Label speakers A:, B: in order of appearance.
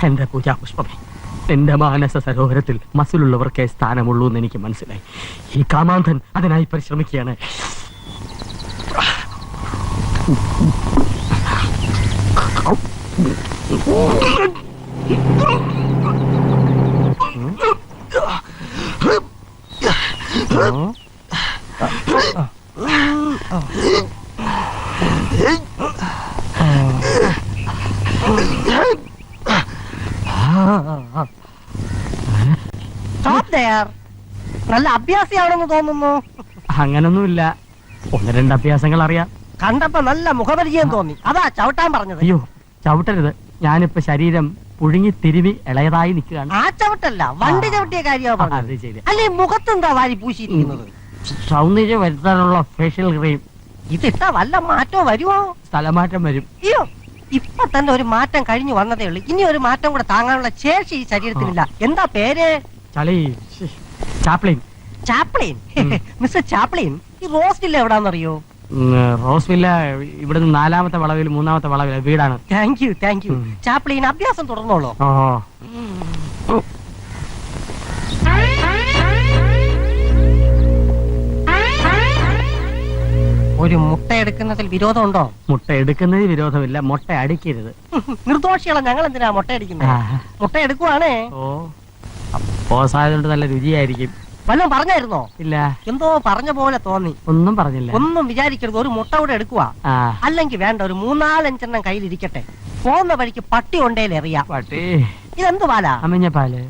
A: എന്റെ പൂജാപുഷ്പമേ, നിന്റെ മാനസ സരോവരത്തിൽ മസിലുള്ളവർക്കേ സ്ഥാനമുള്ളൂ എന്ന് എനിക്ക് മനസ്സിലായി. ഈ കാമാന്ധൻ അതിനായി പരിശ്രമിക്കുകയാണ്.
B: നല്ല അഭ്യാസിയാണെന്ന് തോന്നുന്നു.
A: അങ്ങനൊന്നുമില്ല, ഒന്ന് രണ്ട് അഭ്യാസങ്ങൾ അറിയാം.
B: കണ്ടപ്പോ നല്ല മുഖപരിചയം തോന്നി, അതാ ചവിട്ടാൻ പറഞ്ഞത്.
A: അയ്യോ, ചവിട്ടരുത്. ഞാനിപ്പോ ശരീരം പുഴുങ്ങി തിരുവി ഇളയതായി നിൽക്കുകയാണ്.
B: ആ ചവിട്ടല്ല, വണ്ടി ചവിട്ടിയ കാര്യമാണ്. അല്ലെ, മുഖത്തെന്താ വാരി പൂശിയിരിക്കുന്നത്?
A: സൗന്ദര്യം വരുത്താനുള്ള ഫേഷ്യൽ ക്രീം.
B: ഇതിട്ടാ വല്ല മാറ്റവും വരുമോ?
A: സ്ഥലമാറ്റം വരും.
B: അയ്യോ, ഇപ്പൊ തന്നെ ഒരു മാറ്റം കഴിഞ്ഞു വന്നതേ ഉള്ളൂ. ഇനി ഒരു മാറ്റം കൂടെ താങ്ങാനുള്ള ശേഷി ഈ ശരീരത്തിനില്ല. എന്താ പേര്?
A: ചാപ്ലിൻ.
B: ചാപ്ലിൻ? മിസ്റ്റർ ചാപ്ലിൻ, ഈ റോസ് വില്ല എവിടാന്നറിയോ?
A: റോസ് വില്ല ഇവിടുന്ന് 4ാമത്തെ വളവിൽ 3ാമത്തെ വളവിൽ വീടാണ്.
B: Thank you, thank you. Chaplin, അഭ്യാസം തുടർന്നോളൂ. ഒരു മുട്ട എടുക്കുന്നതിൽ വിരോധമുണ്ടോ?
A: മുട്ട എടുക്കുന്നതിൽ വിരോധമില്ല, മുട്ട അടിക്കരുത്.
B: നിർദോഷികളെ ഞങ്ങൾ എന്തിനാ മുട്ട അടിക്കുന്നത്? മുട്ട എടുക്കുവാണേ.
A: പോസായതുകൊണ്ട് നല്ല രുചിയായിരിക്കും.
B: വല്ലതും പറഞ്ഞായിരുന്നോ?
A: ഇല്ല.
B: എന്തോ പറഞ്ഞ പോലെ തോന്നി.
A: ഒന്നും പറഞ്ഞില്ല.
B: ഒന്നും വിചാരിക്കരുത്, ഒരു മുട്ട കൂടെ എടുക്കുക. അല്ലെങ്കിൽ വേണ്ട, ഒരു 3-4 കയ്യിലിരിക്കട്ടെ. പോകുന്ന വഴിക്ക് പട്ടി കൊണ്ടേലെറിയാം.
A: പട്ടി?
B: ഇതെന്ത് പാലാ?
A: അമിഞ്ഞ പാല്.